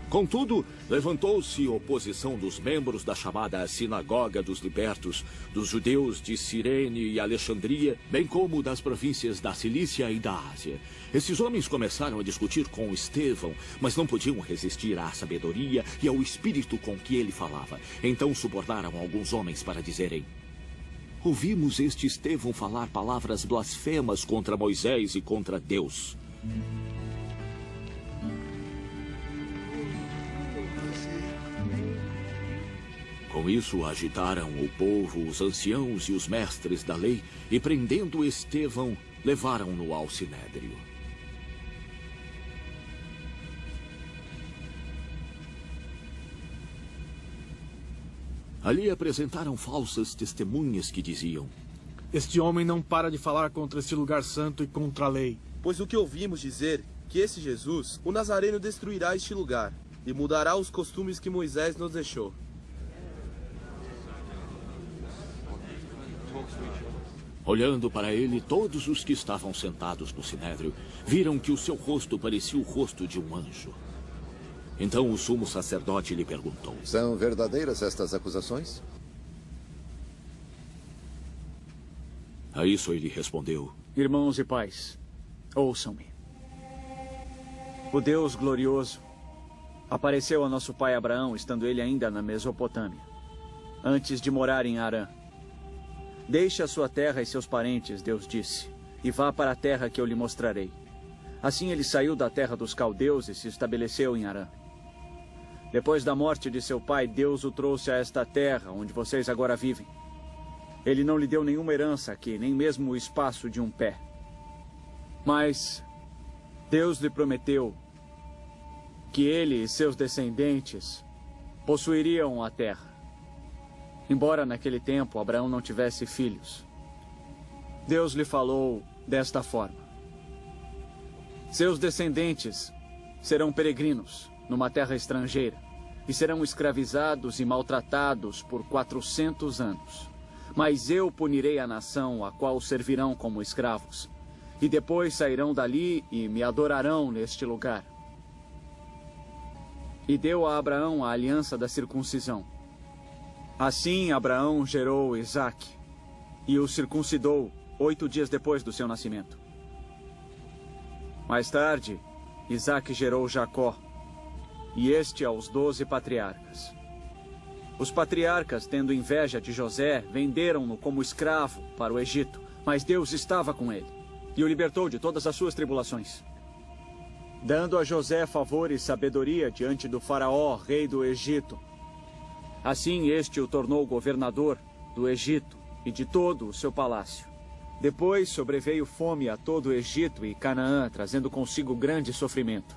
Contudo, levantou-se oposição dos membros da chamada Sinagoga dos Libertos, dos judeus de Cirene e Alexandria, bem como das províncias da Cilícia e da Ásia. Esses homens começaram a discutir com Estevão, mas não podiam resistir à sabedoria e ao espírito com que ele falava. Então subornaram alguns homens para dizerem: ouvimos este Estevão falar palavras blasfemas contra Moisés e contra Deus. Com isso, agitaram o povo, os anciãos e os mestres da lei, e prendendo Estevão, levaram-no ao sinédrio. Ali apresentaram falsas testemunhas que diziam: este homem não para de falar contra este lugar santo e contra a lei. Pois o que ouvimos dizer, que esse Jesus, o Nazareno, destruirá este lugar, e mudará os costumes que Moisés nos deixou. Olhando para ele, todos os que estavam sentados no sinédrio viram que o seu rosto parecia o rosto de um anjo. Então o sumo sacerdote lhe perguntou: são verdadeiras estas acusações? A isso ele respondeu: irmãos e pais, ouçam-me. O Deus glorioso apareceu a nosso pai Abraão, estando ele ainda na Mesopotâmia, antes de morar em Harã. Deixe a sua terra e seus parentes, Deus disse, e vá para a terra que eu lhe mostrarei. Assim ele saiu da terra dos caldeus e se estabeleceu em Harã. Depois da morte de seu pai, Deus o trouxe a esta terra, onde vocês agora vivem. Ele não lhe deu nenhuma herança aqui, nem mesmo o espaço de um pé. Mas Deus lhe prometeu que ele e seus descendentes possuiriam a terra. Embora naquele tempo Abraão não tivesse filhos, Deus lhe falou desta forma: seus descendentes serão peregrinos numa terra estrangeira e serão escravizados e maltratados por 400 anos. Mas eu punirei a nação a qual servirão como escravos, e depois sairão dali e me adorarão neste lugar. E deu a Abraão a aliança da circuncisão. Assim Abraão gerou Isaque e o circuncidou 8 dias depois do seu nascimento. Mais tarde, Isaque gerou Jacó, e este aos 12 patriarcas. Os patriarcas, tendo inveja de José, venderam-no como escravo para o Egito, mas Deus estava com ele e o libertou de todas as suas tribulações, dando a José favor e sabedoria diante do faraó, rei do Egito. Assim este o tornou governador do Egito e de todo o seu palácio. Depois sobreveio fome a todo o Egito e Canaã, trazendo consigo grande sofrimento.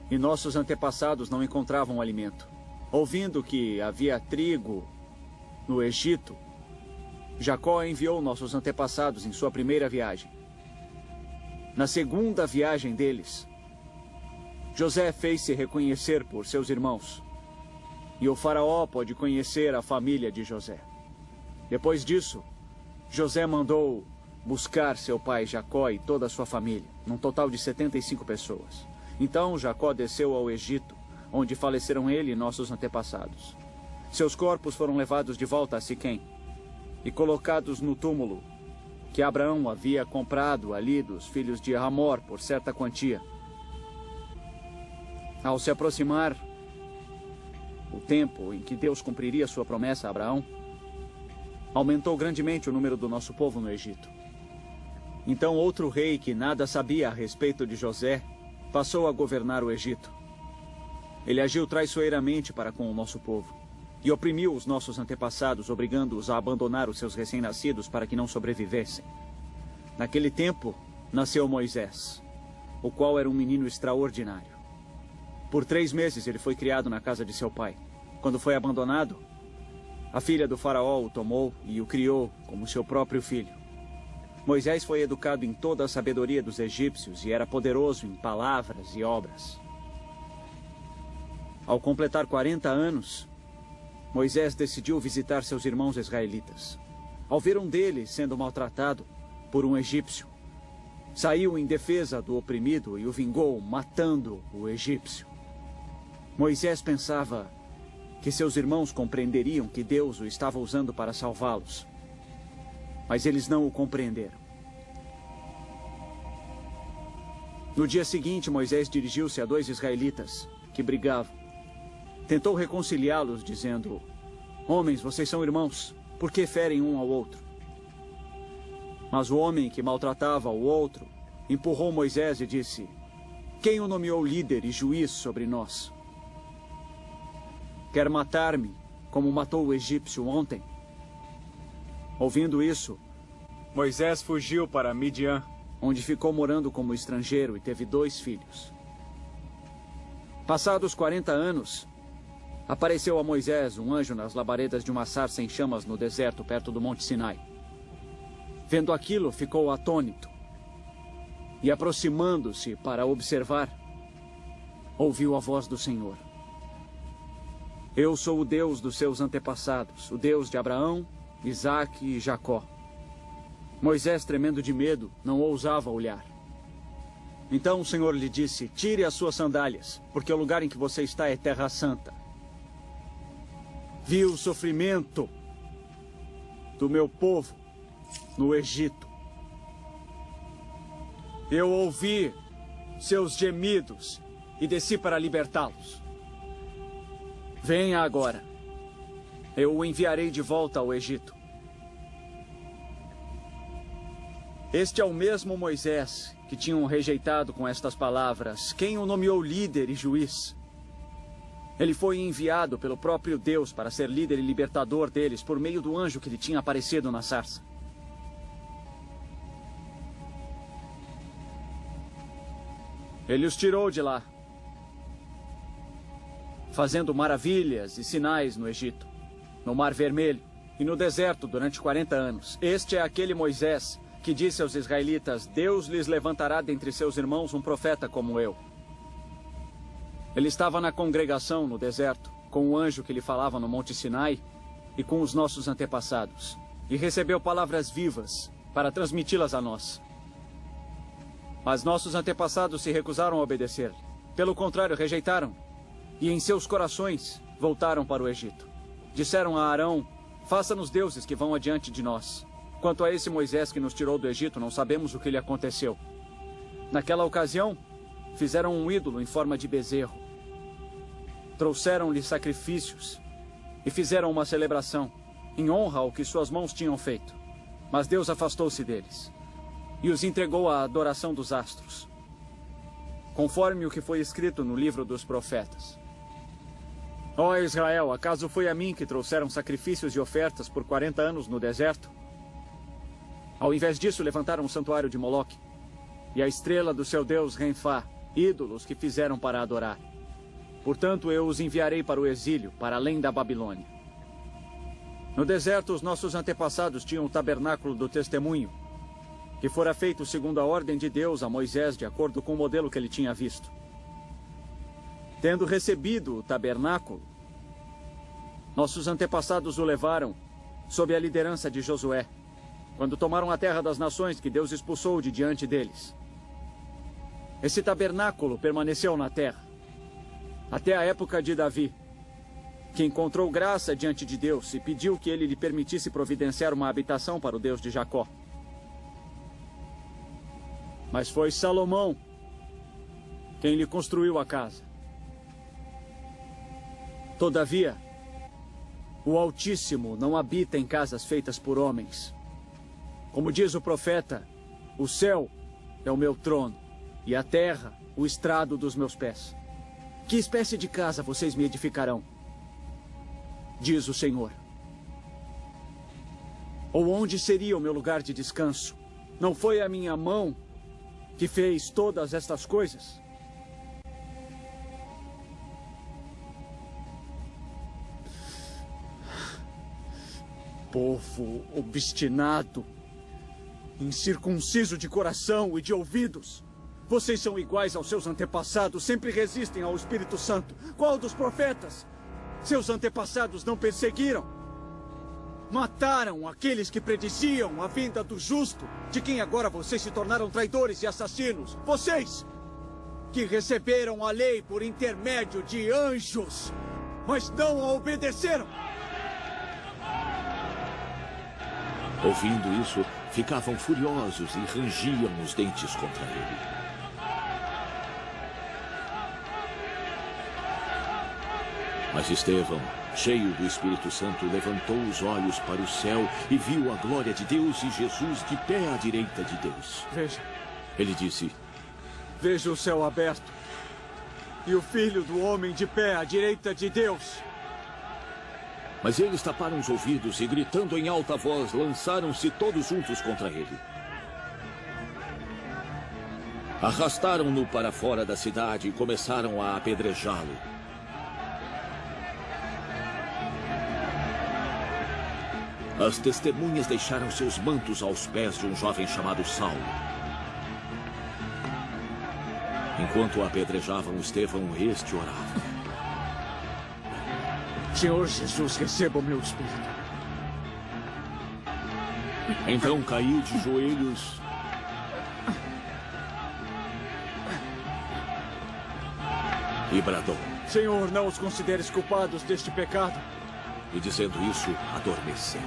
E nossos antepassados não encontravam alimento. Ouvindo que havia trigo no Egito, Jacó enviou nossos antepassados em sua primeira viagem. Na segunda viagem deles, José fez-se reconhecer por seus irmãos, e o faraó pôde conhecer a família de José. Depois disso, José mandou buscar seu pai Jacó e toda a sua família, num total de 75 pessoas. Então Jacó desceu ao Egito, onde faleceram ele e nossos antepassados. Seus corpos foram levados de volta a Siquém e colocados no túmulo que Abraão havia comprado ali dos filhos de Hamor por certa quantia. Ao se aproximar o tempo em que Deus cumpriria sua promessa a Abraão, aumentou grandemente o número do nosso povo no Egito. Então outro rei que nada sabia a respeito de José passou a governar o Egito. Ele agiu traiçoeiramente para com o nosso povo e oprimiu os nossos antepassados, obrigando-os a abandonar os seus recém-nascidos para que não sobrevivessem. Naquele tempo, nasceu Moisés, o qual era um menino extraordinário. Por 3 meses ele foi criado na casa de seu pai. Quando foi abandonado, a filha do faraó o tomou e o criou como seu próprio filho. Moisés foi educado em toda a sabedoria dos egípcios e era poderoso em palavras e obras. Ao completar 40 anos, Moisés decidiu visitar seus irmãos israelitas. Ao ver um deles sendo maltratado por um egípcio, saiu em defesa do oprimido e o vingou, matando o egípcio. Moisés pensava que seus irmãos compreenderiam que Deus o estava usando para salvá-los. Mas eles não o compreenderam. No dia seguinte, Moisés dirigiu-se a 2 israelitas que brigavam. Tentou reconciliá-los, dizendo: homens, vocês são irmãos, por que ferem um ao outro? Mas o homem que maltratava o outro empurrou Moisés e disse: quem o nomeou líder e juiz sobre nós? Quer matar-me, como matou o egípcio ontem? Ouvindo isso, Moisés fugiu para Midian, onde ficou morando como estrangeiro e teve 2 filhos. Passados 40 anos, apareceu a Moisés um anjo nas labaredas de uma sarça em chamas no deserto, perto do Monte Sinai. Vendo aquilo, ficou atônito. E aproximando-se para observar, ouviu a voz do Senhor. Eu sou o Deus dos seus antepassados, o Deus de Abraão, Isaque e Jacó. Moisés, tremendo de medo, não ousava olhar. Então o Senhor lhe disse: tire as suas sandálias, porque o lugar em que você está é terra santa. Vi o sofrimento do meu povo no Egito. Eu ouvi seus gemidos e desci para libertá-los. Venha agora. Eu o enviarei de volta ao Egito. Este é o mesmo Moisés que tinham rejeitado com estas palavras: quem o nomeou líder e juiz? Ele foi enviado pelo próprio Deus para ser líder e libertador deles por meio do anjo que lhe tinha aparecido na sarça. Ele os tirou de lá, fazendo maravilhas e sinais no Egito, no Mar Vermelho e no deserto durante 40 anos. Este é aquele Moisés que disse aos israelitas: Deus lhes levantará dentre seus irmãos um profeta como eu. Ele estava na congregação no deserto, com o anjo que lhe falava no Monte Sinai e com os nossos antepassados, e recebeu palavras vivas para transmiti-las a nós. Mas nossos antepassados se recusaram a obedecer. Pelo contrário, rejeitaram, e em seus corações voltaram para o Egito. Disseram a Arão: faça-nos deuses que vão adiante de nós. Quanto a esse Moisés que nos tirou do Egito, não sabemos o que lhe aconteceu. Naquela ocasião, fizeram um ídolo em forma de bezerro. Trouxeram-lhe sacrifícios e fizeram uma celebração em honra ao que suas mãos tinham feito. Mas Deus afastou-se deles e os entregou à adoração dos astros, conforme o que foi escrito no livro dos profetas. Ó Israel, acaso foi a mim que trouxeram sacrifícios e ofertas por 40 anos no deserto? Ao invés disso, levantaram o santuário de Moloque e a estrela do seu deus Renfá, ídolos que fizeram para adorar. Portanto, eu os enviarei para o exílio, para além da Babilônia. No deserto, os nossos antepassados tinham o tabernáculo do testemunho, que fora feito segundo a ordem de Deus a Moisés, de acordo com o modelo que ele tinha visto. Tendo recebido o tabernáculo, nossos antepassados o levaram sob a liderança de Josué, quando tomaram a terra das nações que Deus expulsou de diante deles. Esse tabernáculo permaneceu na terra até a época de Davi, que encontrou graça diante de Deus e pediu que ele lhe permitisse providenciar uma habitação para o Deus de Jacó. Mas foi Salomão quem lhe construiu a casa. Todavia, o Altíssimo não habita em casas feitas por homens. Como diz o profeta, o céu é o meu trono e a terra o estrado dos meus pés. Que espécie de casa vocês me edificarão? Diz o Senhor. Ou onde seria o meu lugar de descanso? Não foi a minha mão que fez todas estas coisas? Povo obstinado, incircunciso de coração e de ouvidos. Vocês são iguais aos seus antepassados, sempre resistem ao Espírito Santo. Qual dos profetas seus antepassados não perseguiram? Mataram aqueles que prediziam a vinda do justo, de quem agora vocês se tornaram traidores e assassinos. Vocês! que receberam a lei por intermédio de anjos, mas não a obedeceram. Ouvindo isso, ficavam furiosos e rangiam os dentes contra ele. Mas Estevão, cheio do Espírito Santo, levantou os olhos para o céu e viu a glória de Deus e Jesus de pé à direita de Deus. Veja. Ele disse: Veja o céu aberto e o Filho do Homem de pé à direita de Deus. Mas eles taparam os ouvidos e, gritando em alta voz, lançaram-se todos juntos contra ele. Arrastaram-no para fora da cidade e começaram a apedrejá-lo. As testemunhas deixaram seus mantos aos pés de um jovem chamado Saulo. Enquanto o apedrejavam Estevão, este orava: Senhor Jesus, receba o meu espírito. Então caiu de joelhos e bradou. Senhor, não os consideres culpados deste pecado. E dizendo isso, adormeceu.